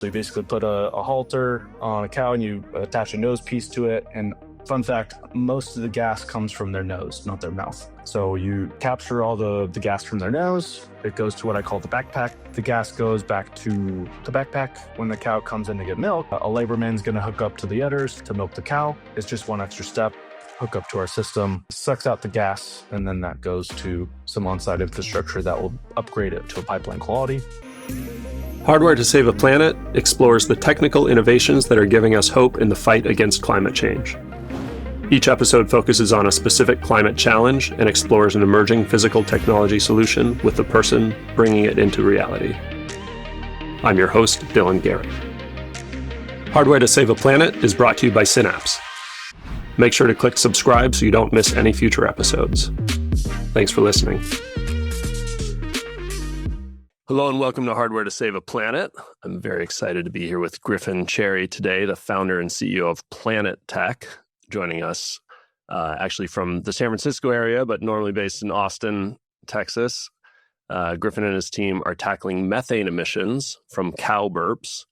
So you basically put a halter on a cow and you attach a nose piece to it. And fun fact, most of the gas comes from their nose, not their mouth. So you capture all the gas from their nose. It goes to what I call the backpack. The gas goes back to the backpack. When the cow comes in to get milk, a laborman's going to hook up to the udders to milk the cow. It's just one extra step. Hook up to our system, sucks out the gas, and then that goes to some on-site infrastructure that will upgrade it to a pipeline quality. Hardware to Save a Planet explores the technical innovations that are giving us hope in the fight against climate change. Each episode focuses on a specific climate challenge and explores an emerging physical technology solution with the person bringing it into reality. I'm your host, Dylan Garrett. Hardware to Save a Planet is brought to you by Synapse. Make sure to click subscribe so you don't miss any future episodes. Thanks for listening. Hello and welcome to Hardware to Save a Planet. I'm very excited to be here with Griffin Cherry today, the founder and CEO of Planet.Tech, joining us actually from the San Francisco area, but normally based in Austin, Texas. Griffin and his team are tackling methane emissions from cow burps.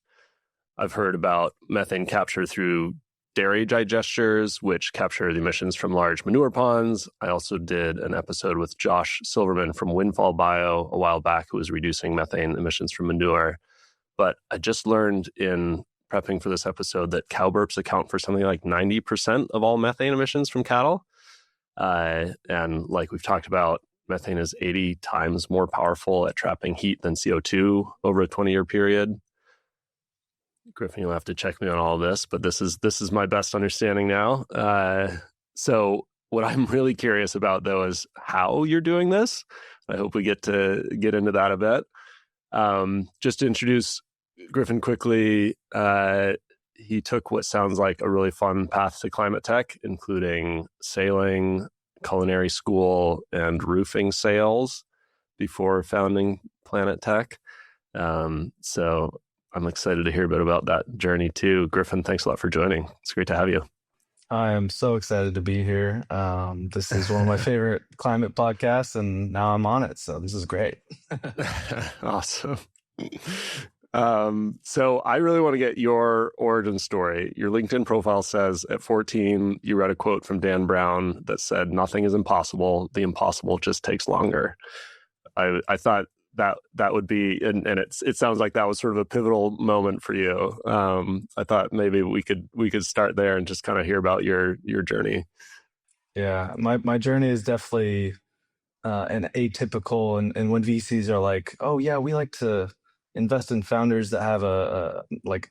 I've heard about methane capture through dairy digesters, which capture the emissions from large manure ponds. I also did an episode with Josh Silverman from Windfall Bio a while back, who was reducing methane emissions from manure. But I just learned in prepping for this episode that cow burps account for something like 90% of all methane emissions from cattle. And like we've talked about, methane is 80 times more powerful at trapping heat than CO2 over a 20-year period. Griffin, you'll have to check me on all of this, but this is my best understanding now. So what I'm really curious about, though, is how you're doing this. I hope we get into that a bit. Just to introduce Griffin quickly, he took what sounds like a really fun path to climate tech, including sailing, culinary school, and roofing sales before founding Planet.Tech. So I'm excited to hear a bit about that journey too. Griffin, thanks a lot for joining. It's great to have you. I am so excited to be here. This is one of my favorite climate podcasts, and now I'm on it. So this is great. Awesome. So I really want to get your origin story. Your LinkedIn profile says at 14, you read a quote from Dan Brown that said, "Nothing is impossible. The impossible just takes longer." I thought that would be, and it sounds like that was sort of a pivotal moment for you. I thought maybe we could start there and just kind of hear about your journey. Yeah, my journey is definitely an atypical, and when VCs are like, "Oh yeah, we like to invest in founders that have like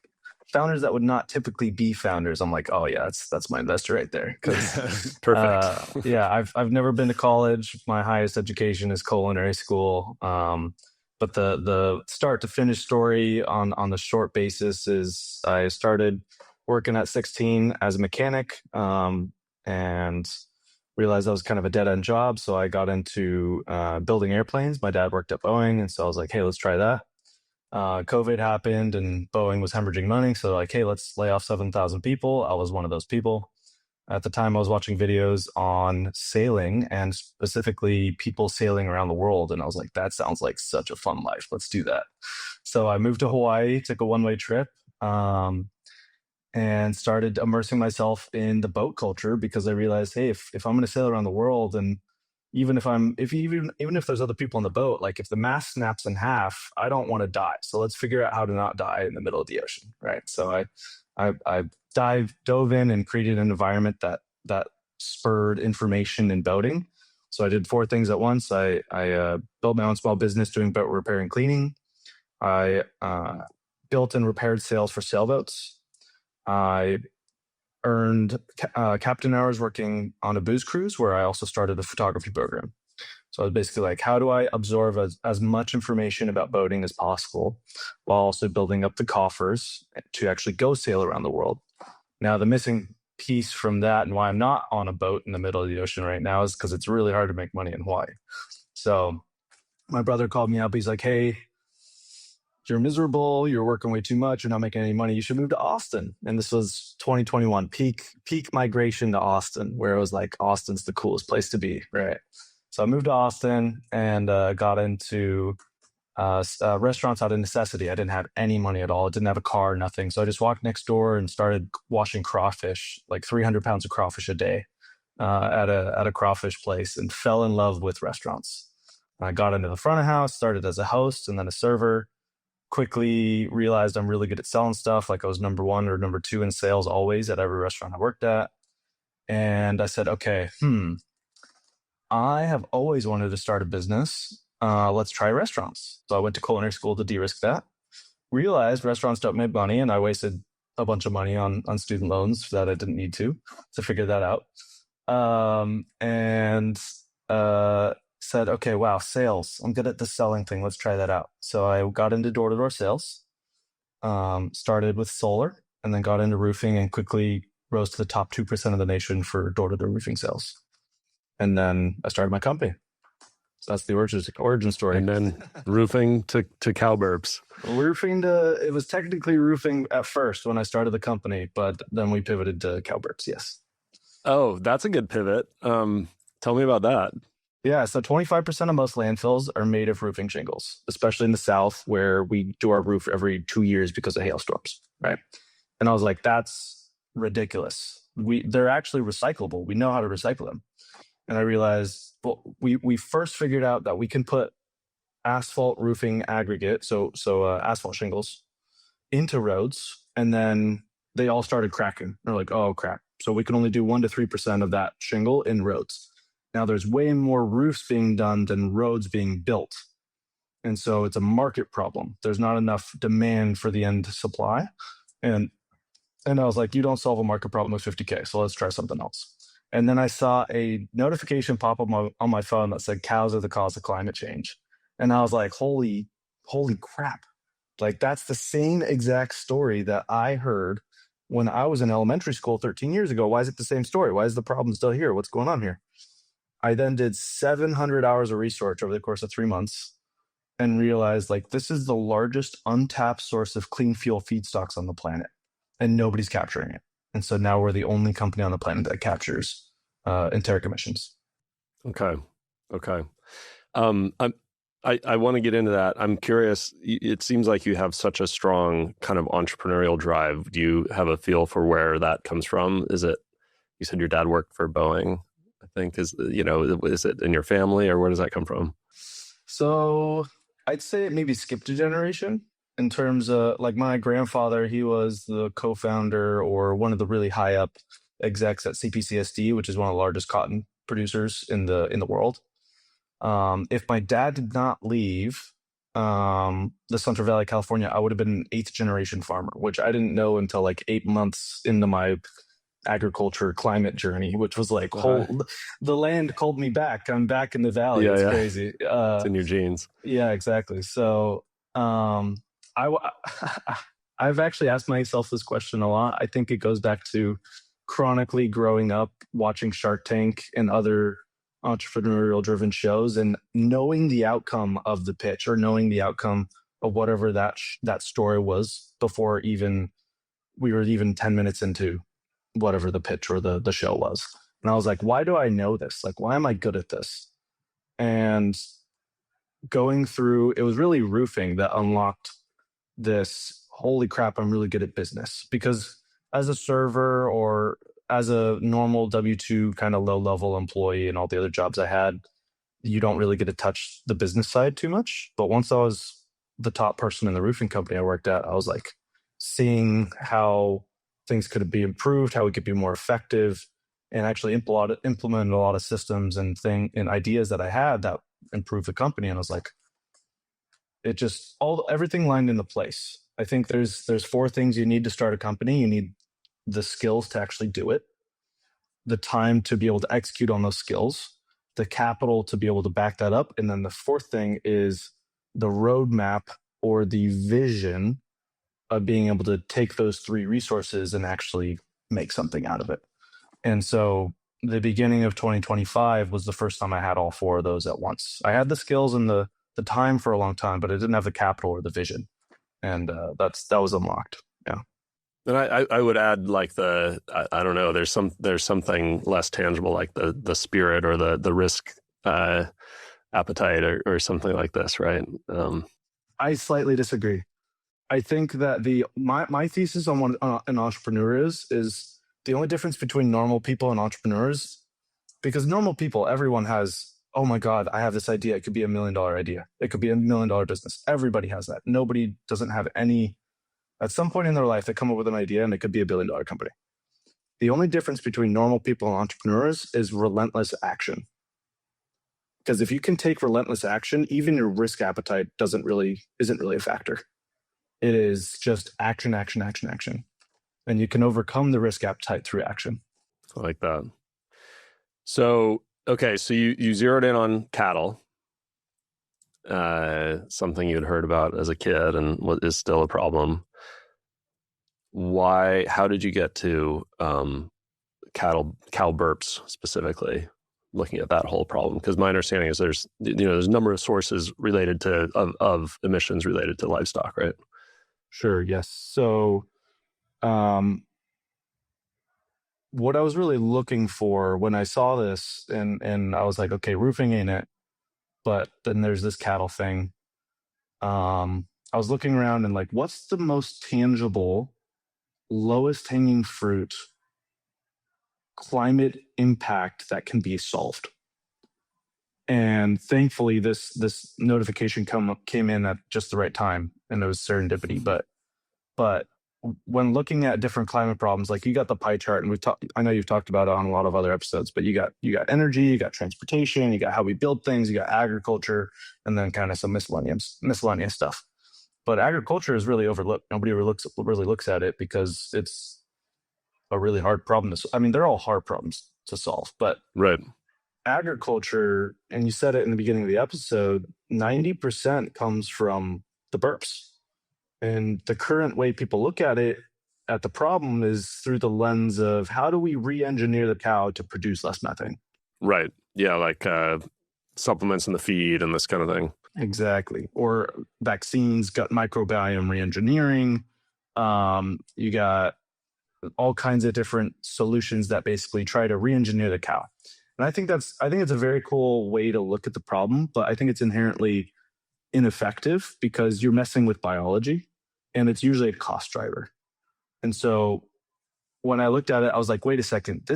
founders that would not typically be founders," I'm like, "Oh yeah, that's my investor right there." Because perfect. Yeah, I've never been to college. My highest education is culinary school. But the start to finish story on the short basis is I started working at 16 as a mechanic, and realized that was kind of a dead end job. So I got into building airplanes. My dad worked at Boeing, and so I was like, "Hey, let's try that." COVID happened and Boeing was hemorrhaging money. So like, "Hey, let's lay off 7,000 people." I was one of those people. At the time, I was watching videos on sailing and specifically people sailing around the world. And I was like, that sounds like such a fun life. Let's do that. So I moved to Hawaii, took a one-way trip, and started immersing myself in the boat culture because I realized, hey, if I'm going to sail around the world, and even if there's other people on the boat, like if the mast snaps in half, I don't want to die. So let's figure out how to not die in the middle of the ocean, right? So I dove in and created an environment that spurred information in boating. So I did 4 things at once. I built my own small business doing boat repair and cleaning. I built and repaired sails for sailboats. I earned captain hours working on a booze cruise where I also started a photography program. So I was basically like, how do I absorb as much information about boating as possible while also building up the coffers to actually go sail around the world? Now, the missing piece from that and why I'm not on a boat in the middle of the ocean right now is because it's really hard to make money in Hawaii. So my brother called me up. He's like, "Hey, you're miserable. You're working way too much. You're not making any money. You should move to Austin." And this was 2021, peak migration to Austin, where it was like, Austin's the coolest place to be, right? So I moved to Austin and got into restaurants out of necessity. I didn't have any money at all. I didn't have a car, nothing. So I just walked next door and started washing crawfish, like 300 pounds of crawfish a day, at a crawfish place, and fell in love with restaurants. I got into the front of house, started as a host and then a server. Quickly realized I'm really good at selling stuff. Like I was number one or number two in sales always at every restaurant I worked at. And I said, okay, I have always wanted to start a business. Let's try restaurants. So I went to culinary school to de-risk that. Realized restaurants don't make money, and I wasted a bunch of money on student loans that I didn't need to figure that out. And said, okay, wow, sales. I'm good at the selling thing. Let's try that out. So I got into door-to-door sales, started with solar, and then got into roofing and quickly rose to the top 2% of the nation for door-to-door roofing sales. And then I started my company. So that's the origin story. And then roofing to Cow Burps. It was technically roofing at first when I started the company, but then we pivoted to Cow Burps, yes. Oh, that's a good pivot. Tell me about that. Yeah, so 25% of most landfills are made of roofing shingles, especially in the South, where we do our roof every 2 years because of hailstorms, right? And I was like, that's ridiculous. They're actually recyclable. We know how to recycle them. And I realized, well, we first figured out that we can put asphalt roofing aggregate, so asphalt shingles, into roads, and then they all started cracking. They're like, oh crap! So we can only do 1 to 3% of that shingle in roads. Now there's way more roofs being done than roads being built, and so it's a market problem. There's not enough demand for the end supply, and I was like, you don't solve a market problem with 50K, so let's try something else. And then I saw a notification pop up on my phone that said cows are the cause of climate change. And I was like, holy crap. Like that's the same exact story that I heard when I was in elementary school 13 years ago. Why is it the same story? Why is the problem still here? What's going on here? I then did 700 hours of research over the course of 3 months and realized like this is the largest untapped source of clean fuel feedstocks on the planet, and nobody's capturing it. And so now we're the only company on the planet that captures enteric emissions. Okay. I want to get into that. I'm curious. It seems like you have such a strong kind of entrepreneurial drive. Do you have a feel for where that comes from? Is it, you said your dad worked for Boeing, I think, is it in your family, or where does that come from? So I'd say it maybe skipped a generation. In terms of like my grandfather, he was the co-founder or one of the really high up execs at CPCSD, which is one of the largest cotton producers in the world. If my dad did not leave the Central Valley, California, I would have been an 8th generation farmer, which I didn't know until like 8 months into my agriculture climate journey, which was like, the land called me back. I'm back in the valley. It's crazy. It's in your genes. Yeah, exactly. So I've actually asked myself this question a lot. I think it goes back to chronically growing up, watching Shark Tank and other entrepreneurial driven shows, and knowing the outcome of the pitch or knowing the outcome of whatever that story was before even we were even 10 minutes into whatever the pitch or the show was. And I was like, why do I know this? Like, why am I good at this? And going through, it was really roofing that unlocked this, holy crap, I'm really good at business. Because as a server or as a normal W-2 kind of low-level employee and all the other jobs I had, you don't really get to touch the business side too much. But once I was the top person in the roofing company I worked at, I was like seeing how things could be improved, how we could be more effective, and actually implemented a lot of systems and ideas that I had that improved the company. And I was like, everything lined into place. I think there's 4 things you need to start a company. You need the skills to actually do it, the time to be able to execute on those skills, the capital to be able to back that up, and then the 4th thing is the roadmap or the vision of being able to take those 3 resources and actually make something out of it. And so the beginning of 2025 was the first time I had all 4 of those at once. I had the skills and the time for a long time, but I didn't have the capital or the vision. And that was unlocked. Yeah. And I would add like I don't know, there's something less tangible like the spirit or the risk appetite or something like this, right? I slightly disagree. I think that my thesis on what an entrepreneur is the only difference between normal people and entrepreneurs, because normal people, everyone has, oh my God, I have this idea. It could be $1 million idea. It could be $1 million business. Everybody has that. Nobody doesn't have any, at some point in their life, they come up with an idea and it could be $1 billion company. The only difference between normal people and entrepreneurs is relentless action. Because if you can take relentless action, even your risk appetite isn't really a factor. It is just action, action, action, action. And you can overcome the risk appetite through action. I like that. So, okay, so you zeroed in on cattle, something you'd heard about as a kid and what is still a problem. How did you get to cow burps specifically, looking at that whole problem? Because my understanding is there's a number of sources related to of emissions related to livestock, right? Sure, yes. So what I was really looking for when I saw this, and I was like, okay, roofing ain't it, but then there's this cattle thing. I was looking around and like, what's the most tangible, lowest hanging fruit climate impact that can be solved? And thankfully, this notification came in at just the right time, and it was serendipity. But when looking at different climate problems, like you got the pie chart, and I know you've talked about it on a lot of other episodes, but you got energy, you got transportation, you got how we build things, you got agriculture, and then kind of some miscellaneous stuff. But agriculture is really overlooked. Nobody really looks at it because it's a really hard problem they're all hard problems to solve, but right. Agriculture, and you said it in the beginning of the episode, 90% comes from the burps. And the current way people look at the problem is through the lens of how do we re-engineer the cow to produce less methane? Right. Yeah, like supplements in the feed and this kind of thing. Exactly. Or vaccines, gut microbiome re-engineering. You got all kinds of different solutions that basically try to re-engineer the cow. And I think it's a very cool way to look at the problem, but I think it's inherently ineffective because you're messing with biology and it's usually a cost driver. And so when I looked at it, I was like, wait a second,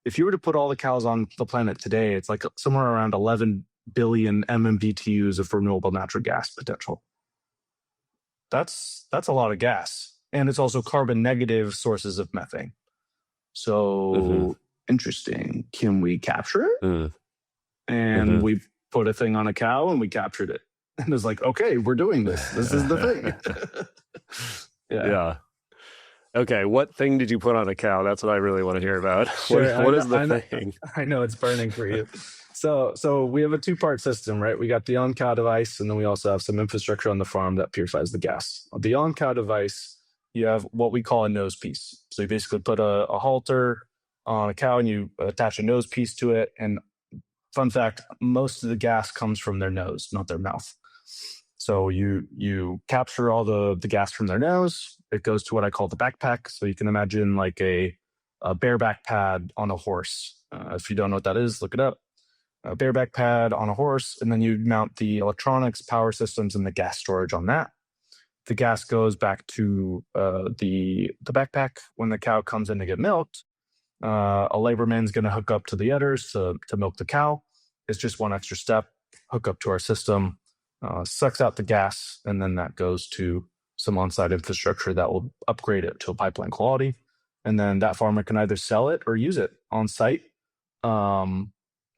if you were to put all the cows on the planet today, it's like somewhere around 11 billion MMBTUs of renewable natural gas potential. That's a lot of gas. And it's also carbon negative sources of methane. So interesting. Can we capture it? And we put a thing on a cow and we captured it. And it's like, okay, we're doing this. This is the thing. Yeah. Okay, what thing did you put on a cow? That's what I really want to hear about. Sure, what is the thing? I know it's burning for you. So we have a two-part system, right? We got the on-cow device, and then we also have some infrastructure on the farm that purifies the gas. On the on-cow device, you have what we call a nose piece. So you basically put a halter on a cow and you attach a nose piece to it. And fun fact, most of the gas comes from their nose, not their mouth. So you capture all the gas from their nose. It goes to what I call the backpack. So you can imagine like a bareback pad on a horse. If you don't know what that is, look it up. A bareback pad on a horse, and then you mount the electronics, power systems, and the gas storage on that. The gas goes back to the backpack. When the cow comes in to get milked, a laborman's going to hook up to the udders to milk the cow. It's just one extra step, hook up to our system, sucks out the gas, and then that goes to some on-site infrastructure that will upgrade it to a pipeline quality. And then that farmer can either sell it or use it on-site.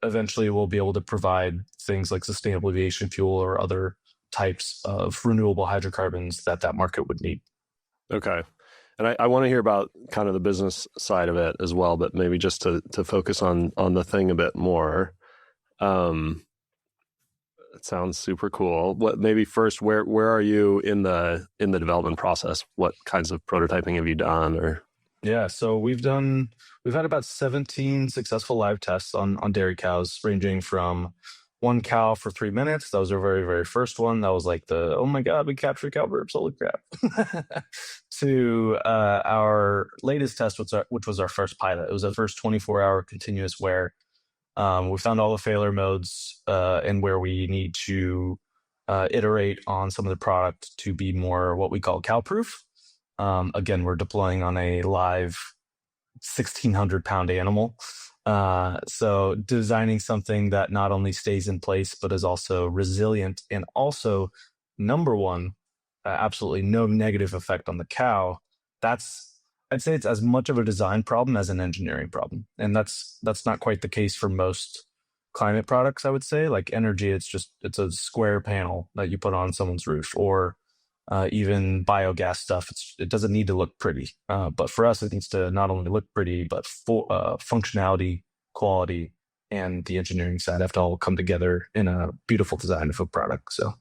Eventually, we'll be able to provide things like sustainable aviation fuel or other types of renewable hydrocarbons that market would need. Okay. And I want to hear about kind of the business side of it as well, but maybe just to focus on the thing a bit more. It sounds super cool. Maybe first, where are you in the development process? What kinds of prototyping have you done? Or yeah, so we've had about 17 successful live tests on dairy cows, ranging from one cow for 3 minutes. That was our very, very first one. That was like oh my God, we captured cow burps, holy crap. To our latest test, which was our first pilot. It was our first 24-hour continuous wear. We found all the failure modes and where we need to iterate on some of the product to be more what we call cow proof. Again, we're deploying on a live 1,600-pound animal. So designing something that not only stays in place, but is also resilient and also, number one, absolutely no negative effect on the cow. I'd say it's as much of a design problem as an engineering problem. And that's not quite the case for most climate products, I would say. Like energy, it's a square panel that you put on someone's roof, or even biogas stuff. It doesn't need to look pretty, but for us, it needs to not only look pretty, but functionality, quality, and the engineering side have to all come together in a beautiful design of a product. So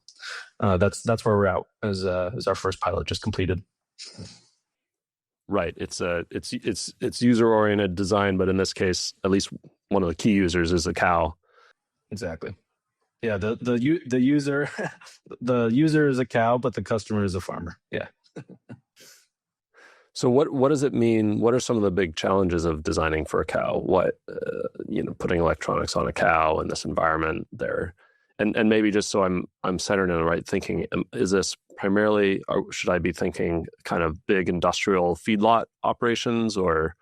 that's where we're at as our first pilot just completed. Right. It's user oriented design, but in this case, at least one of the key users is a cow. Exactly. Yeah. The user the user is a cow, but the customer is a farmer. Yeah. So what does it mean? What are some of the big challenges of designing for a cow? What putting electronics on a cow in this environment there, and maybe just so I'm centered in the right thinking, is this primarily, or should I be thinking kind of big industrial feedlot operations, or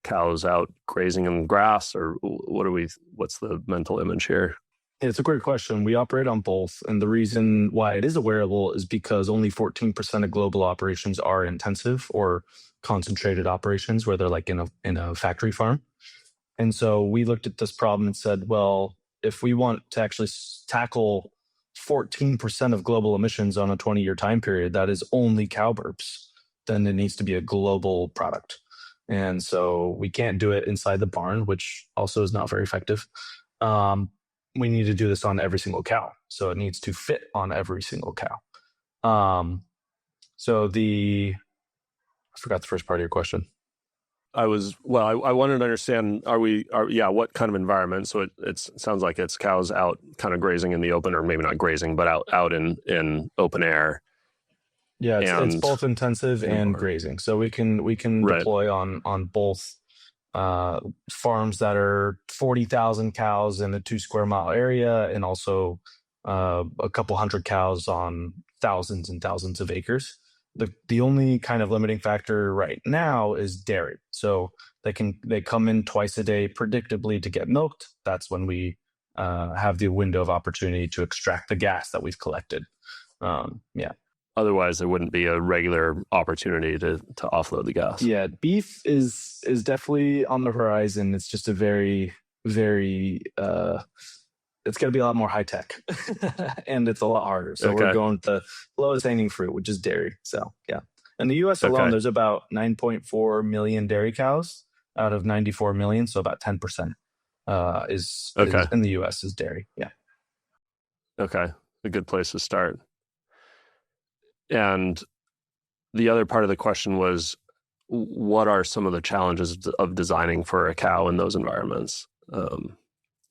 cows out grazing in grass, or what's the mental image here? It's a great question. We operate on both. And the reason why it is a wearable is because only 14% of global operations are intensive or concentrated operations, where they're like in a factory farm. And so we looked at this problem and said, well, if we want to actually tackle 14% of global emissions on a 20-year time period, that is only cow burps, then it needs to be a global product. And so we can't do it inside the barn, which also is not very effective. We need to do this on every single cow. So it needs to fit on every single cow. I forgot the first part of your question. I wanted to understand, what kind of environment? So it sounds like it's cows out kind of grazing in the open, or maybe not grazing, but out in open air. Yeah, it's both intensive and grazing. So we can Right. deploy on both farms that are 40,000 cows in a 2 square mile area, and also a couple hundred cows on thousands and thousands of acres. The only kind of limiting factor right now is dairy. So they come in twice a day predictably to get milked. That's when we have the window of opportunity to extract the gas that we've collected. Yeah. Otherwise, there wouldn't be a regular opportunity to offload the gas. Yeah, beef is definitely on the horizon. It's just a very, very it's going to be a lot more high tech, and it's a lot harder. So we're going with the lowest hanging fruit, which is dairy. So yeah, in the U.S. alone, there's about 9.4 million dairy cows out of 94 million. So about 10% is in the U.S. is dairy. Yeah. Okay, a good place to start. And the other part of the question was, what are some of the challenges of designing for a cow in those environments?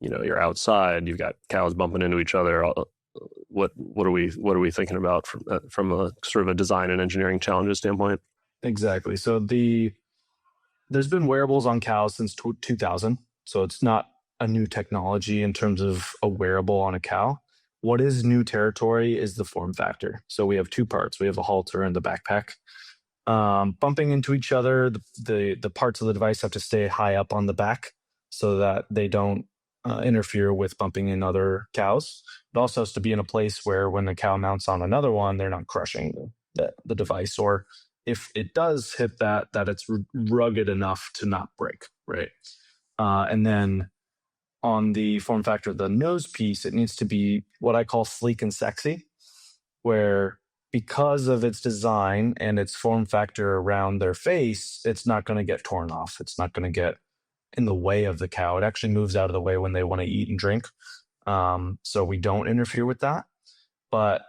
You're outside, you've got cows bumping into each other. What are we thinking about from a sort of a design and engineering challenges standpoint? Exactly. So there's been wearables on cows since 2000. So it's not a new technology in terms of a wearable on a cow. What is new territory is the form factor. So we have two parts. We have a halter and the backpack. Bumping into each other, the parts of the device have to stay high up on the back so that they don't interfere with bumping in other cows. It also has to be in a place where when the cow mounts on another one, they're not crushing the device, or if it does hit that it's rugged enough to not break, right? And then on the form factor, the nose piece, it needs to be what I call sleek and sexy, where because of its design and its form factor around their face, it's not going to get torn off. It's not going to get in the way of the cow. It actually moves out of the way when they want to eat and drink. So we don't interfere with that. But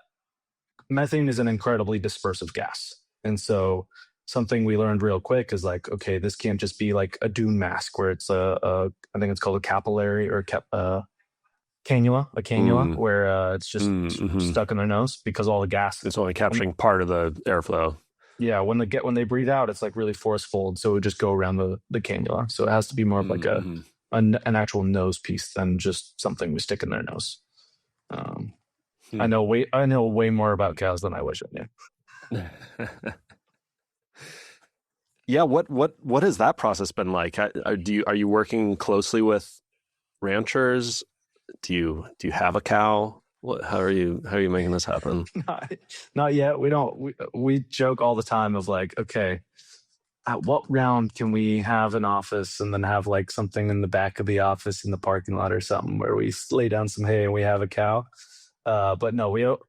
methane is an incredibly dispersive gas. And so something we learned real quick is like, okay, this can't just be like a dune mask where it's I think it's called a capillary or cannula, where it's just stuck in their nose because all the gas. It's only capturing part of the airflow. Yeah, when they breathe out, it's like really forceful, and so it would just go around the cannula. So it has to be more of like an actual nose piece than just something we stick in their nose. Hmm. I know way more about cows than I wish I knew. Yeah, what has that process been like? Are you working closely with ranchers? Do you have a cow? How are you making this happen? not, not yet. We don't. We joke all the time of like, okay, at what round can we have an office and then have like something in the back of the office in the parking lot or something where we lay down some hay and we have a cow. But no, we will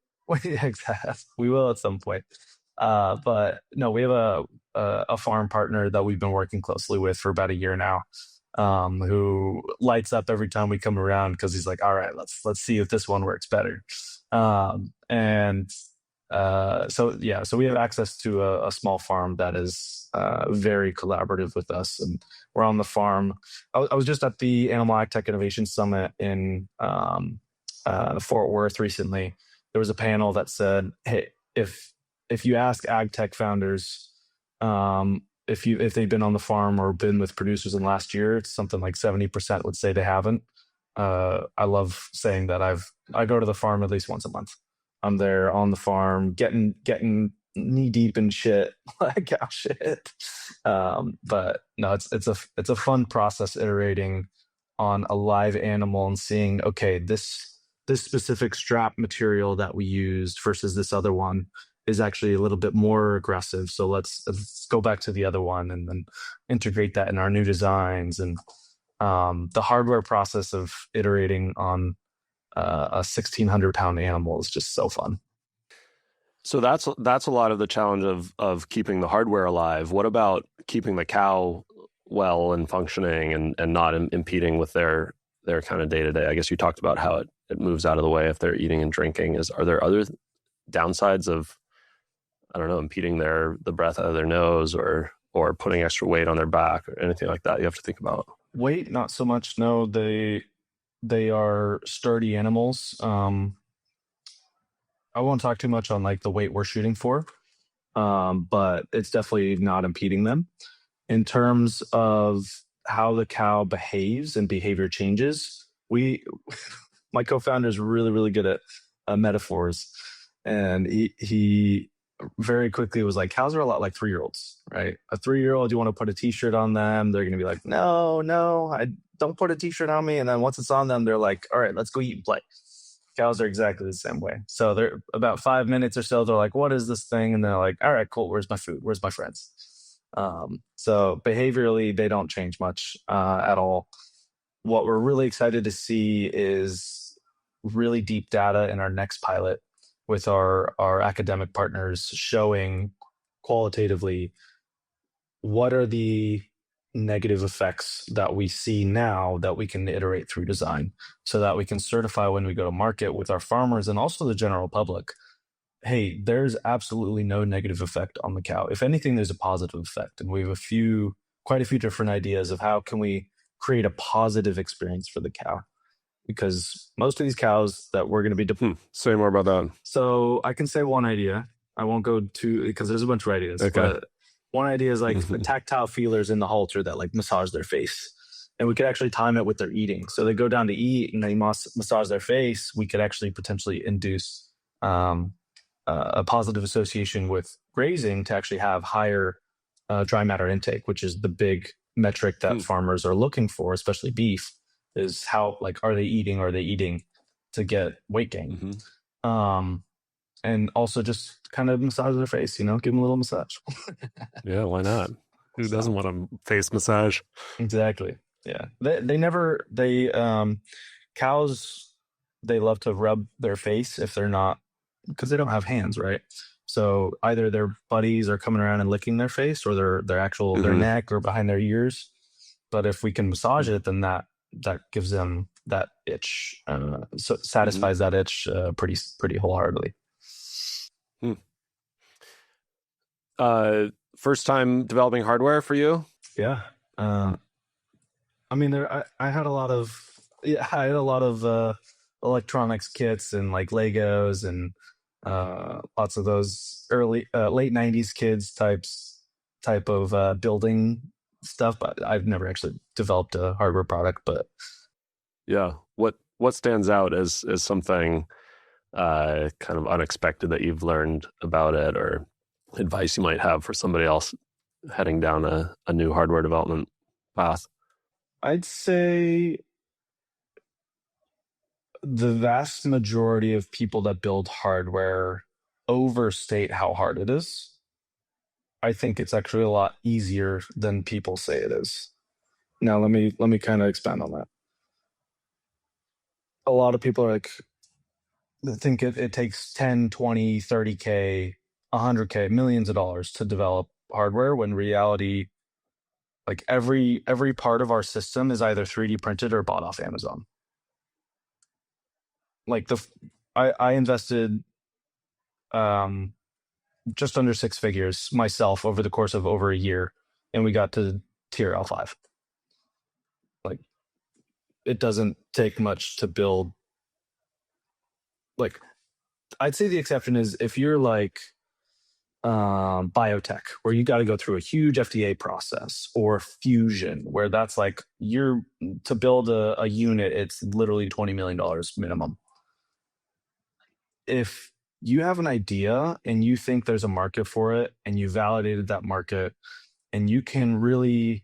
at some point. But no, we have a farm partner that we've been working closely with for about a year now, who lights up every time we come around because he's like, all right, let's see if this one works better. And so yeah, so we have access to a small farm that is very collaborative with us, and we're on the farm. I was just at the Animal AgTech Innovation Summit in Fort Worth recently. There was a panel that said, "Hey, if you ask AgTech founders, if they've been on the farm or been with producers in the last year, it's something like 70% would say they haven't." I love saying that I go to the farm at least once a month. I'm there on the farm, getting knee deep in shit, like cow shit. But no, it's a fun process iterating on a live animal and seeing, okay, this specific strap material that we used versus this other one is actually a little bit more aggressive. So let's go back to the other one and then integrate that in our new designs. And the hardware process of iterating on a 1,600-pound animal is just so fun. So that's a lot of the challenge of keeping the hardware alive. What about keeping the cow well and functioning and not impeding with their kind of day to day? I guess you talked about how it moves out of the way if they're eating and drinking. Are there other downsides of, I don't know, impeding the breath out of their nose or putting extra weight on their back or anything like that you have to think about? Weight, not so much. No, they are sturdy animals. I won't talk too much on like the weight we're shooting for, but it's definitely not impeding them. In terms of how the cow behaves and behavior changes, my co-founder is really, really good at metaphors, and he very quickly was like, cows are a lot like 3-year-olds, right? A 3-year-old, you want to put a t-shirt on them, they're going to be like, no, I don't put a t-shirt on me. And then once it's on them, they're like, all right, let's go eat and play. Cows are exactly the same way. So they're about 5 minutes or so, they're like, what is this thing? And they're like, all right, cool, where's my food, where's my friends? So behaviorally they don't change much at all. What we're really excited to see is really deep data in our next pilot with our academic partners, showing qualitatively what are the negative effects that we see now that we can iterate through design, so that we can certify when we go to market with our farmers and also the general public, hey, there's absolutely no negative effect on the cow. If anything, there's a positive effect. And we have quite a few different ideas of how can we create a positive experience for the cow, because most of these cows that we're going to be Say more about that. So I can say one idea. I won't go to, because there's a bunch of ideas. Okay. But one idea is like the tactile feelers in the halter that like massage their face. And we could actually time it with their eating. So they go down to eat and they massage their face. We could actually potentially induce a positive association with grazing to actually have higher dry matter intake, which is the big metric that farmers are looking for, especially beef, is how, like, are they eating to get weight gain? And also just kind of massage their face, give them a little massage. Yeah, why not? Who doesn't want a face massage? Exactly. Yeah. Cows, they love to rub their face if they're not, because they don't have hands, right? So either their buddies are coming around and licking their face, or their actual their neck or behind their ears. But if we can massage it, then that gives them that itch, so satisfies that itch pretty wholeheartedly. First time developing hardware for you? Yeah. I mean, I had a lot of electronics kits and like Legos and lots of those early late 90s kids type of building stuff, but I've never actually developed a hardware product. But yeah, what stands out as something kind of unexpected that you've learned about it, or advice you might have for somebody else heading down a new hardware development path? I'd say the vast majority of people that build hardware overstate how hard it is. I think it's actually a lot easier than people say it is. Now let me kind of expand on that. A lot of people are like, they think it takes 10, 20, 30K, 100K, millions of dollars to develop hardware, when reality, like every part of our system is either 3D printed or bought off Amazon. Like I invested just under six figures myself over the course of over a year, and we got to tier L5. Like, it doesn't take much to build. Like, I'd say the exception is if you're like biotech, where you got to go through a huge FDA process, or fusion, where that's like, you're to build a unit, it's literally $20 million minimum. If you have an idea and you think there's a market for it, and you validated that market, and you can really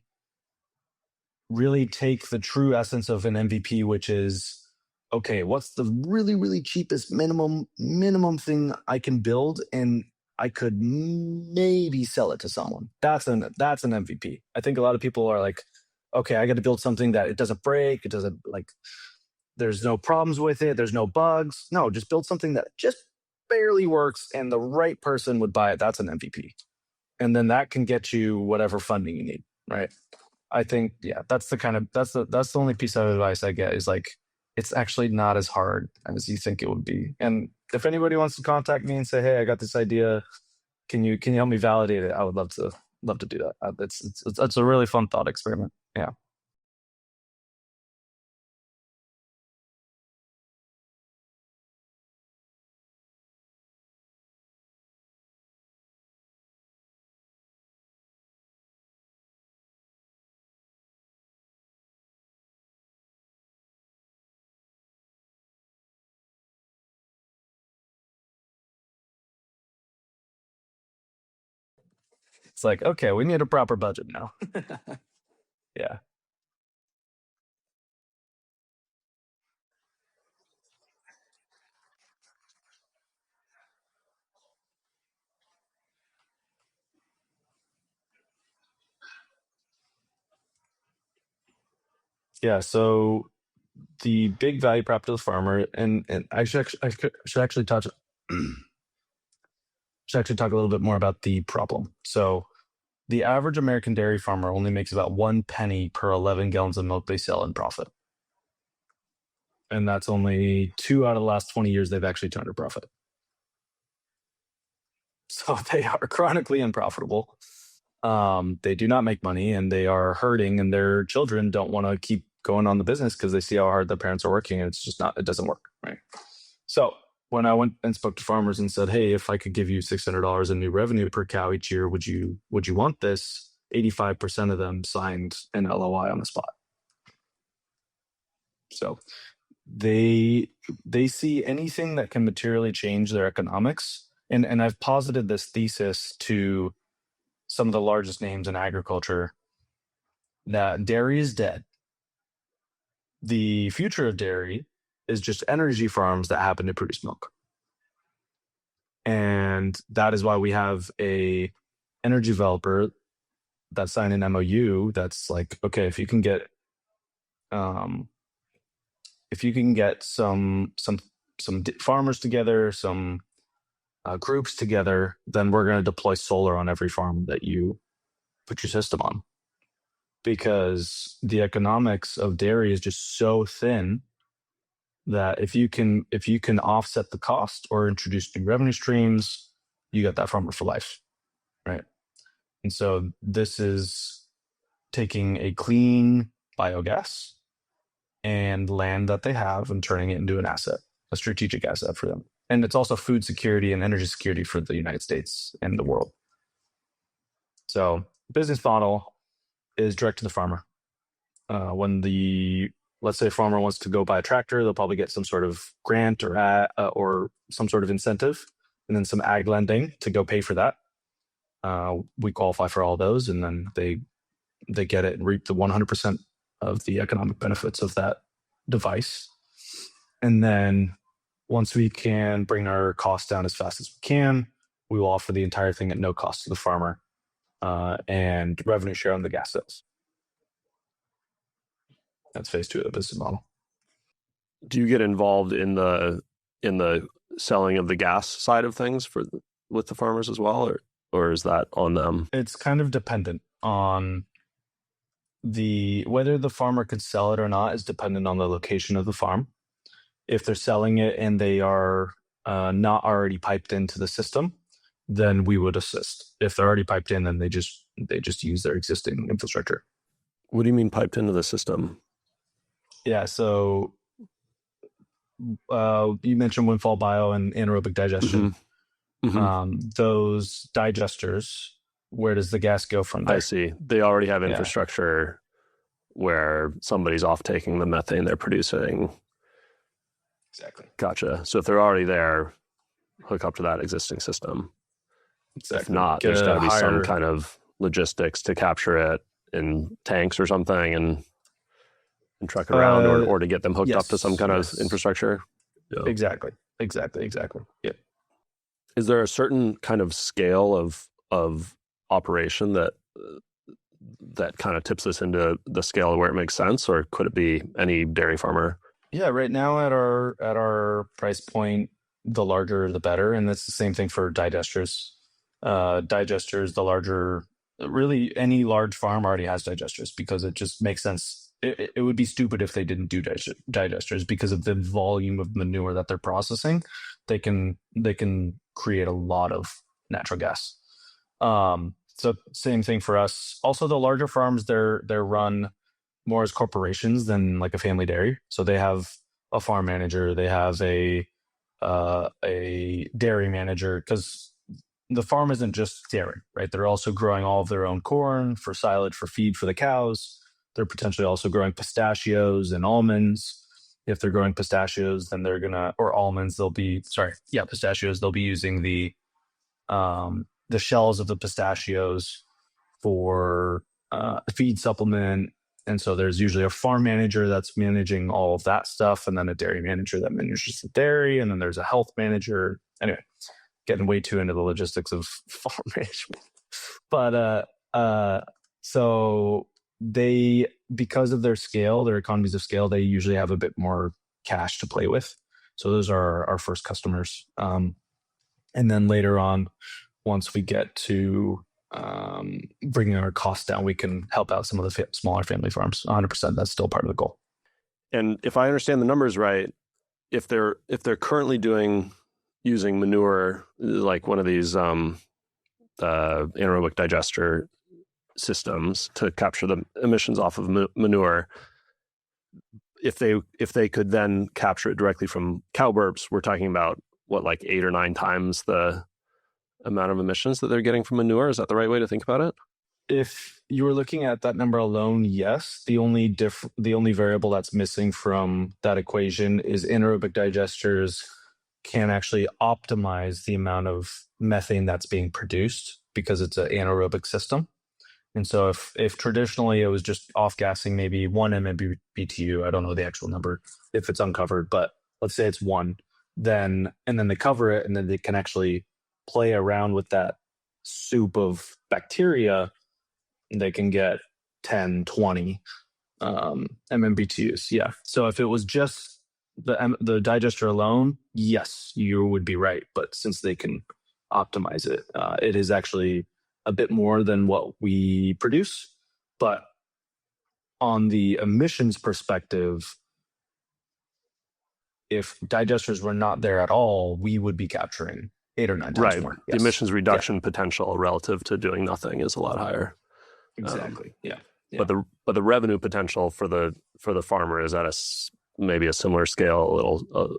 take the true essence of an MVP, which is, okay, what's the really cheapest minimum thing I can build, and I could maybe sell it to someone. That's an MVP. I think a lot of people are like, okay, I got to build something that it doesn't break, it doesn't, like, there's no problems with it, there's no bugs. No, just build something that just barely works and the right person would buy it. That's an MVP. And then that can get you whatever funding you need, right? I think, yeah, that's the only piece of advice I get, is like, it's actually not as hard as you think it would be. And if anybody wants to contact me and say, hey, I got this idea, can you help me validate it? I would love to do that. It's a really fun thought experiment. Yeah. It's like, okay, we need a proper budget now. Yeah. Yeah. So the big value prop to the farmer, and I should actually touch should actually talk a little bit more about the problem. So the average American dairy farmer only makes about 1 penny per 11 gallons of milk they sell in profit. And that's only 2 out of the last 20 years they've actually turned a profit. So they are chronically unprofitable. They do not make money, and they are hurting, and their children don't want to keep going on the business because they see how hard the parents are working, and it's just not, it doesn't work, right? So when I went and spoke to farmers and said, hey, if I could give you $600 in new revenue per cow each year, would you want this? 85% of them signed an LOI on the spot. So they see anything that can materially change their economics. And I've posited this thesis to some of the largest names in agriculture, that dairy is dead. The future of dairy is just energy farms that happen to produce milk. And that is why we have a energy developer that signed an MOU that's like, okay, if you can get some farmers together, some groups together, then we're going to deploy solar on every farm that you put your system on. Because the economics of dairy is just so thin that if you can offset the cost or introduce new revenue streams, you got that farmer for life, right? And so this is taking a clean biogas and land that they have and turning it into an asset, a strategic asset for them. And it's also food security and energy security for the United States and the world. So business model is direct to the farmer. When the let's say a farmer wants to go buy a tractor, they'll probably get some sort of grant or some sort of incentive, and then some ag lending to go pay for that. We qualify for all those, and then they get it and reap the 100% of the economic benefits of that device. And then once we can bring our costs down as fast as we can, we will offer the entire thing at no cost to the farmer, and revenue share on the gas sales. That's phase 2 of the business model. Do you get involved in the selling of the gas side of things with the farmers as well, or is that on them? It's kind of dependent on whether the farmer could sell it or not is dependent on the location of the farm. If they're selling it and they are not already piped into the system, then we would assist. If they're already piped in, then they just use their existing infrastructure. What do you mean piped into the system? Yeah, so you mentioned windfall bio and anaerobic digestion. Those digesters, where does the gas go from there? I see. They already have infrastructure where somebody's off taking the methane they're producing. Exactly. Gotcha. So if they're already there, hook up to that existing system. Exactly. If not, there's got to be some kind of logistics to capture it in tanks or something and truck it around, or to get them hooked up to some kind of infrastructure. Yeah. Exactly. Yeah. Is there a certain kind of scale of operation that kind of tips this into the scale where it makes sense, or could it be any dairy farmer? Yeah, right now at our price point, the larger the better, and that's the same thing for digesters. Digesters, the larger, really any large farm already has digesters because it just makes sense. It would be stupid if they didn't do digesters because of the volume of manure that they're processing. They can create a lot of natural gas. So same thing for us. Also, the larger farms, they're run more as corporations than like a family dairy. So they have a farm manager, they have a dairy manager, because the farm isn't just dairy, right? They're also growing all of their own corn for silage, for feed for the cows. They're potentially also growing pistachios and almonds. If they're growing pistachios, then pistachios, they'll be using the shells of the pistachios for feed supplement. And so there's usually a farm manager that's managing all of that stuff, and then a dairy manager that manages the dairy, and then there's a health manager. Anyway, getting way too into the logistics of farm management. But so they, because of their scale, their economies of scale, they usually have a bit more cash to play with. So those are our first customers. And then later on, once we get to bringing our costs down, we can help out some of the smaller family farms. 100%, that's still part of the goal. And if I understand the numbers right, if they're currently using manure, like one of these anaerobic digester systems to capture the emissions off of manure, if they could then capture it directly from cow burps, we're talking about what, like 8 or 9 times the amount of emissions that they're getting from manure. Is that the right way to think about it? If you were looking at that number alone, yes. The only variable that's missing from that equation is anaerobic digesters can actually optimize the amount of methane that's being produced because it's an anaerobic system. And so if traditionally it was just off-gassing maybe 1 MMBTU, I don't know the actual number if it's uncovered, but let's say it's 1, and then they cover it, and then they can actually play around with that soup of bacteria. They can get 10, 20 MMBTUs. Yeah. So if it was just the digester alone, yes, you would be right. But since they can optimize it, it is actually a bit more than what we produce. But on the emissions perspective, if digesters were not there at all, we would be capturing 8 or 9 times more. Yes. The emissions reduction potential relative to doing nothing is a lot higher. Exactly. Yeah. But the revenue potential for the farmer is at maybe a similar scale. A little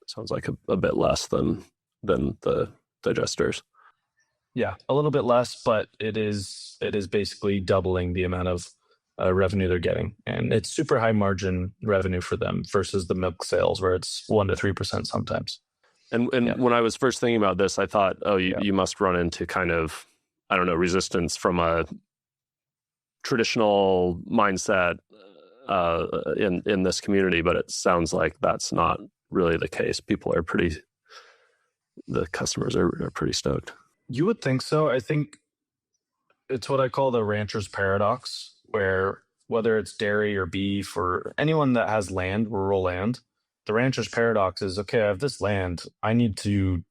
sounds like a bit less than the digesters. Yeah, a little bit less, but it is basically doubling the amount of revenue they're getting, and it's super high margin revenue for them versus the milk sales where it's 1 to 3% sometimes. And Yeah. when I was first thinking about this, I thought, oh, Yeah. you must run into kind of, I don't know, resistance from a traditional mindset in this community, but it sounds like that's not really the case. The customers are pretty stoked. You would think so. I think it's what I call the rancher's paradox, where whether it's dairy or beef or anyone that has land, rural land, the rancher's paradox is, okay, I have this land. I need to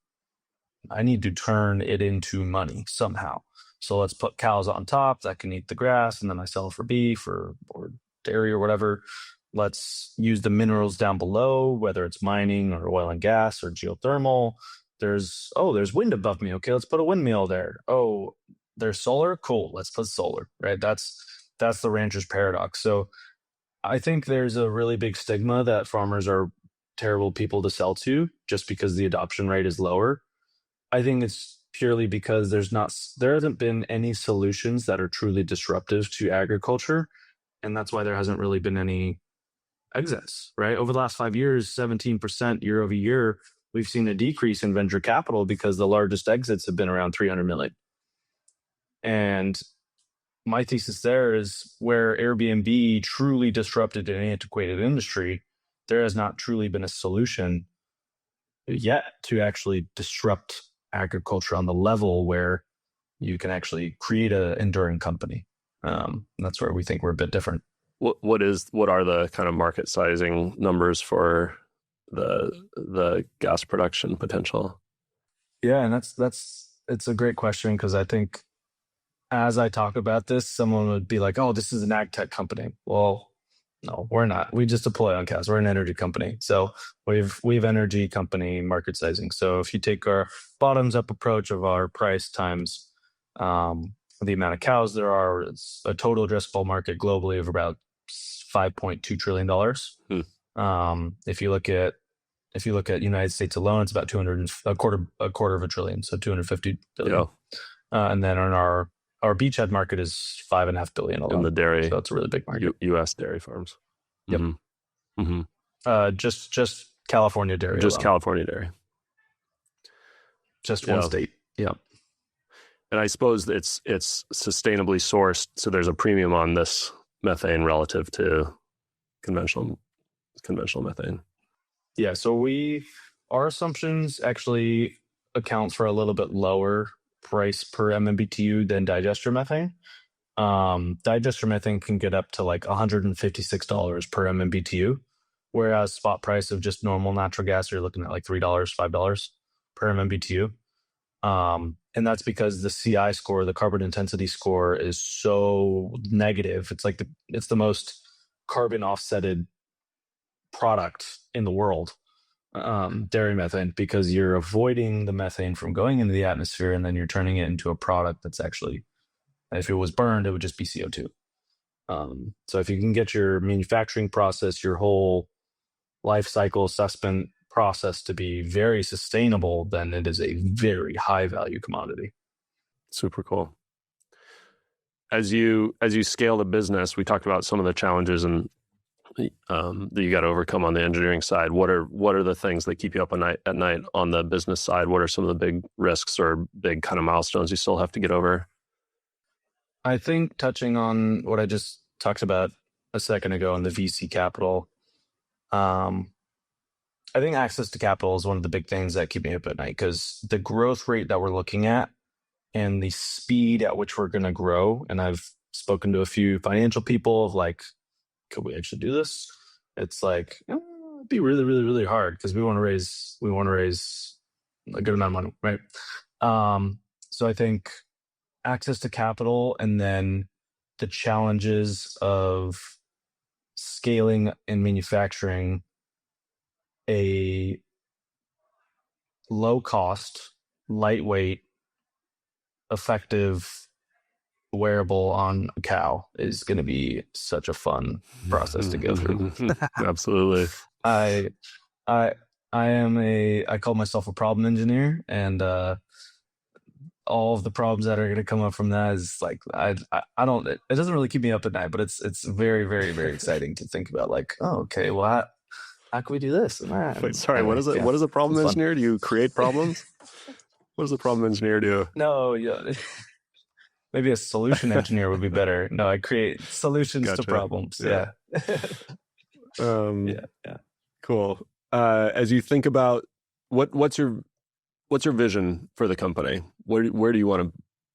turn it into money somehow. So let's put cows on top that can eat the grass, and then I sell it for beef or dairy or whatever. Let's use the minerals down below, whether it's mining or oil and gas or geothermal. There's wind above me. Okay, let's put a windmill there. Oh, there's solar. Cool, let's put solar. Right. That's the rancher's paradox. So I think there's a really big stigma that farmers are terrible people to sell to just because the adoption rate is lower. I think it's purely because there hasn't been any solutions that are truly disruptive to agriculture, and that's why there hasn't really been any exits, right? Over the last 5 years, 17% year over year, we've seen a decrease in venture capital because the largest exits have been around 300 million. And my thesis there is where Airbnb truly disrupted an antiquated industry, there has not truly been a solution yet to actually disrupt agriculture on the level where you can actually create an enduring company. That's where we think we're a bit different. What are the kind of market sizing numbers for the gas production potential? Yeah, and it's a great question, because I think as I talk about this, someone would be like, "Oh, this is an AgTech company." Well, no, we're not. We just deploy on cows. We're an energy company. So we've energy company market sizing. So if you take our bottoms up approach of our price times the amount of cows there are, it's a total addressable market globally of about $5.2 trillion. If you look at United States alone, it's about a quarter of a trillion, so 250 billion. Yeah. And then on our beachhead market is $5.5 billion alone. In the dairy, so it's a really big market. U.S. dairy farms. Yep. Mm-hmm. Mm-hmm. Just California dairy. Just alone. California dairy. Just one state. Yep. And I suppose it's sustainably sourced, so there's a premium on this methane relative to conventional methane. Yeah. So our assumptions actually account for a little bit lower price per MMBTU than digester methane. Digester methane can get up to like $156 per MMBTU, whereas spot price of just normal natural gas, you're looking at like $3, $5 per MMBTU. And that's because the CI score, the carbon intensity score, is so negative. It's the most carbon offsetted product in the world, dairy methane, because you're avoiding the methane from going into the atmosphere, and then you're turning it into a product that's actually, if it was burned, it would just be CO2. So if you can get your manufacturing process, your whole life cycle assessment process to be very sustainable, then it is a very high value commodity. Super cool. As you scale the business, we talked about some of the challenges and that you got to overcome on the engineering side. What are the things that keep you up at night on the business side? What are some of the big risks or big kind of milestones you still have to get over? I think touching on what I just talked about a second ago in the VC capital, I think access to capital is one of the big things that keep me up at night, because the growth rate that we're looking at and the speed at which we're going to grow, and I've spoken to a few financial people of like, could we actually do this? It's like, it'd be really, really, really hard, because we want to raise a good amount of money, right? So I think access to capital, and then the challenges of scaling and manufacturing a low cost, lightweight, effective wearable on a cow is going to be such a fun process to go through. Absolutely. I call myself a problem engineer, and all of the problems that are going to come up from that is like I don't it doesn't really keep me up at night, but it's very, very, very exciting to think about. Like, oh, okay, well, how can we do this? Wait, sorry. Anyway, yeah, What does a problem it's fun. engineer? Do you create problems? What does a problem engineer do? No, yeah, maybe a solution engineer would be better. No, I create solutions to Gotcha. problems. Yeah. Yeah. Um, Yeah, yeah. cool. As you think about what's your vision for the company? Where do you want to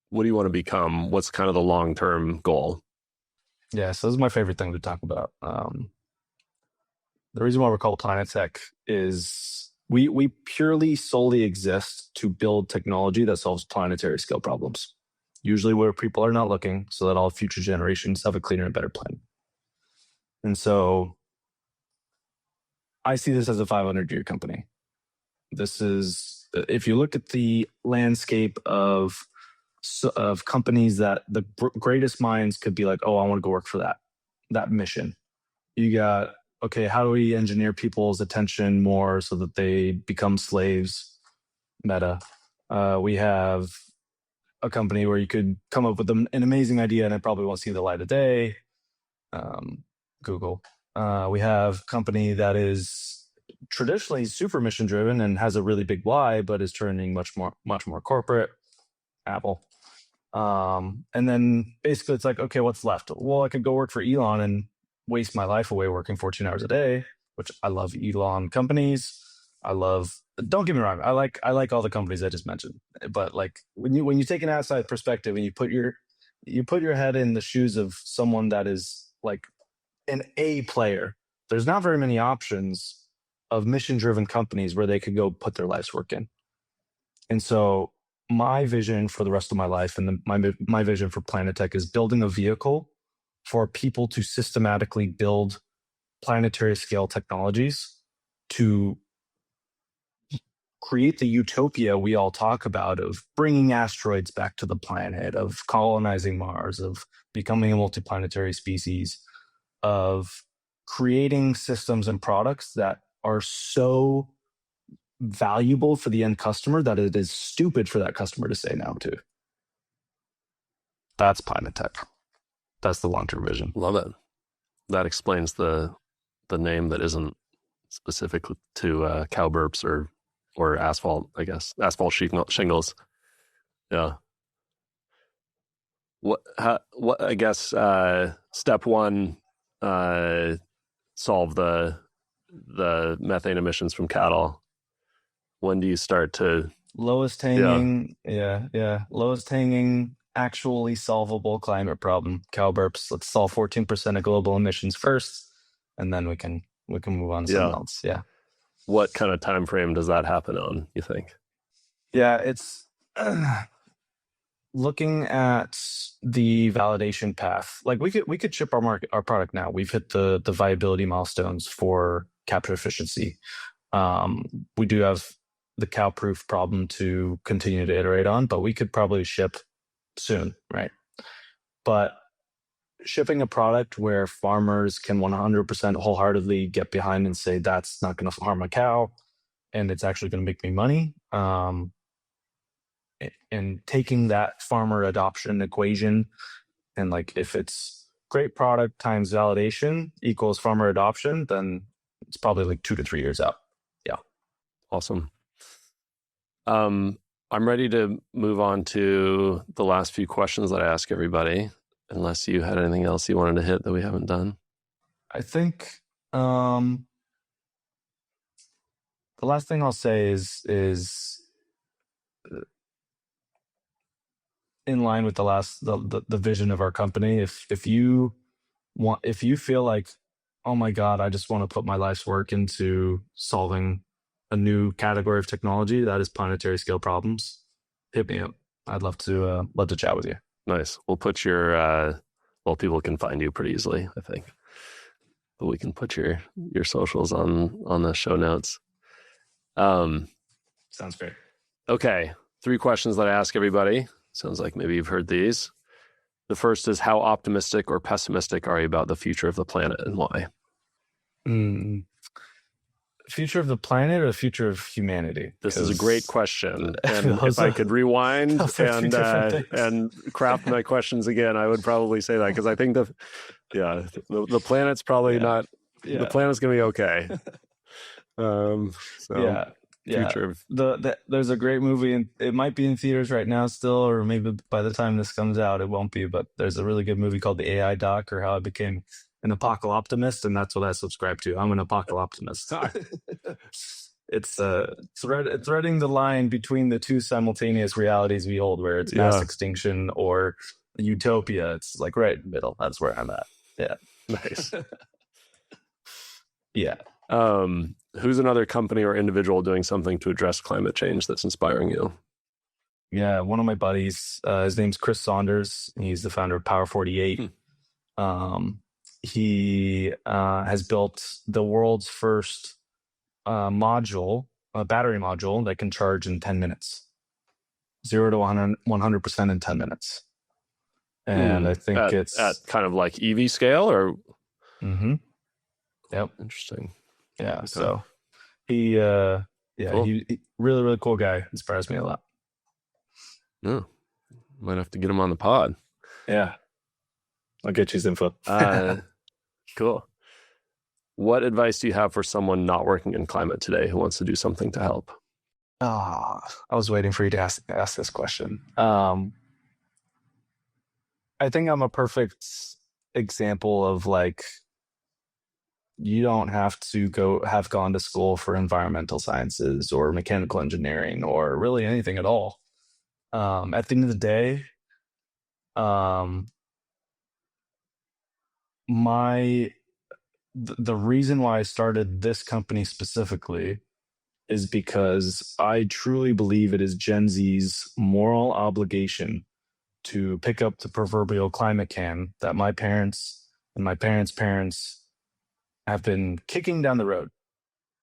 what do you want to become? What's kind of the long-term goal? Yeah, so this is my favorite thing to talk about. The reason why we're called Planet.Tech is we purely solely exist to build technology that solves planetary scale problems, usually where people are not looking, so that all future generations have a cleaner and better planet. And so I see this as a 500-year company. This is, if you look at the landscape of companies that the greatest minds could be like, oh, I want to go work for that mission. You got, okay, how do we engineer people's attention more so that they become slaves? Meta. We have a company where you could come up with an amazing idea and it probably won't see the light of day. Google. We have a company that is traditionally super mission driven and has a really big why, but is turning much more corporate. Apple. And then basically it's like, okay, what's left? Well, I could go work for Elon and waste my life away working 14 hours a day, which I love Elon companies. Don't get me wrong, I like all the companies I just mentioned. But like when you take an outside perspective and you put your head in the shoes of someone that is like an A player, there's not very many options of mission-driven companies where they could go put their life's work in. And so my vision for the rest of my life and my vision for Planet.Tech is building a vehicle for people to systematically build planetary scale technologies to create the utopia we all talk about of bringing asteroids back to the planet, of colonizing Mars, of becoming a multiplanetary species, of creating systems and products that are so valuable for the end customer that it is stupid for that customer to say no to. That's Planet.Tech. That's the long-term vision. Love it. That explains the name that isn't specific to cow burps or asphalt, I guess. Asphalt shingles. Yeah. What I guess step one, solve the methane emissions from cattle. When do you start to lowest hanging lowest hanging actually solvable climate problem? Cow burps. Let's solve 14% of global emissions first, and then we can move on to something else. Yeah. What kind of time frame does that happen on, you think? Yeah, it's looking at the validation path. Like we could ship our product now. We've hit the viability milestones for capture efficiency. We do have the cow proof problem to continue to iterate on, but we could probably ship soon, right? But shipping a product where farmers can 100% wholeheartedly get behind and say that's not going to harm a cow and it's actually going to make me money, and taking that farmer adoption equation, and like if it's great product times validation equals farmer adoption, then it's probably like 2 to 3 years out. Yeah. Awesome. I'm ready to move on to the last few questions that I ask everybody, unless you had anything else you wanted to hit that we haven't done. I think the last thing I'll say is in line with the vision of our company. If you feel like, oh my God, I just want to put my life's work into solving a new category of technology that is planetary scale problems, hit me up. I'd love to chat with you. Nice. We'll put your people can find you pretty easily, I think. But we can put your socials on the show notes. Sounds great. Okay. 3 questions that I ask everybody. Sounds like maybe you've heard these. The first is, how optimistic or pessimistic are you about the future of the planet and why? future of the planet or the future of humanity? This is a great question. And Those if I are- could rewind those are two different things. and craft my questions again, I would probably say that, because I think the planet's probably not, the planet's going to be okay. Future of there's a great movie, and it might be in theaters right now still, or maybe by the time this comes out, it won't be. But there's a really good movie called The AI Doc, or How I Became an Apocalyptimist, and that's what I subscribe to. I'm an apocalyptimist. It's threading the line between the two simultaneous realities we hold, where it's mass extinction or utopia. It's like right in the middle. That's where I'm at. Yeah. Nice. Yeah. Who's another company or individual doing something to address climate change that's inspiring you? Yeah, one of my buddies, his name's Chris Saunders. He's the founder of Power 48. He has built the world's first module, a battery module that can charge in 10 minutes, 0 to 100% in 10 minutes. And I think it's at kind of like EV scale, or Yep. Interesting. Yeah. Okay. So he cool. he really, really cool guy. Inspires me a lot. Yeah. Might have to get him on the pod. Yeah. I'll get you his info. Cool. What advice do you have for someone not working in climate today who wants to do something to help? I was waiting for you to ask this question. I think I'm a perfect example of like, you don't have to have gone to school for environmental sciences or mechanical engineering or really anything at all. At the end of the day, the reason why I started this company specifically is because I truly believe it is Gen Z's moral obligation to pick up the proverbial climate can that my parents and my parents' parents have been kicking down the road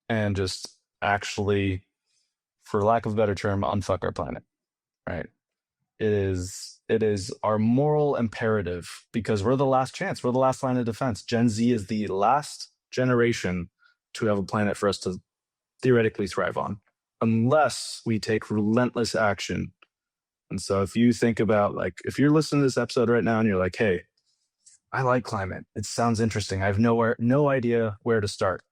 and just actually, for lack of a better term, unfuck our planet, right? It is our moral imperative because we're the last chance. We're the last line of defense. Gen Z is the last generation to have a planet for us to theoretically thrive on, unless we take relentless action. And so if you think about, like, if you're listening to this episode right now and you're like, hey, I like climate, it sounds interesting, I have no idea where to start.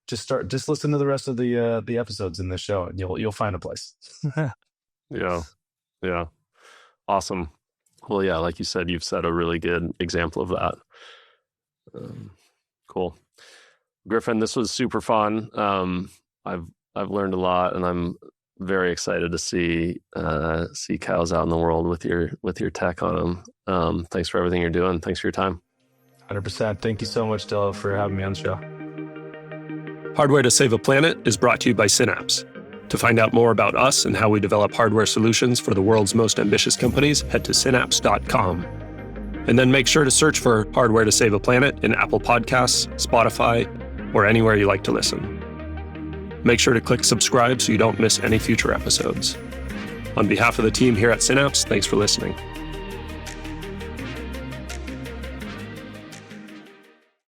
Just listen to the rest of the episodes in this show and you'll find a place. Yeah. Awesome. Well, yeah, like you said, you've set a really good example of that. Cool. Griffin, this was super fun. I've learned a lot, and I'm very excited to see cows out in the world with your tech on them. Thanks for everything you're doing. Thanks for your time. 100%. Thank you so much, Dylan, for having me on the show. Hardware to Save a Planet is brought to you by Synapse. To find out more about us and how we develop hardware solutions for the world's most ambitious companies, head to synapse.com. And then make sure to search for Hardware to Save a Planet in Apple Podcasts, Spotify, or anywhere you like to listen. Make sure to click subscribe so you don't miss any future episodes. On behalf of the team here at Synapse, thanks for listening.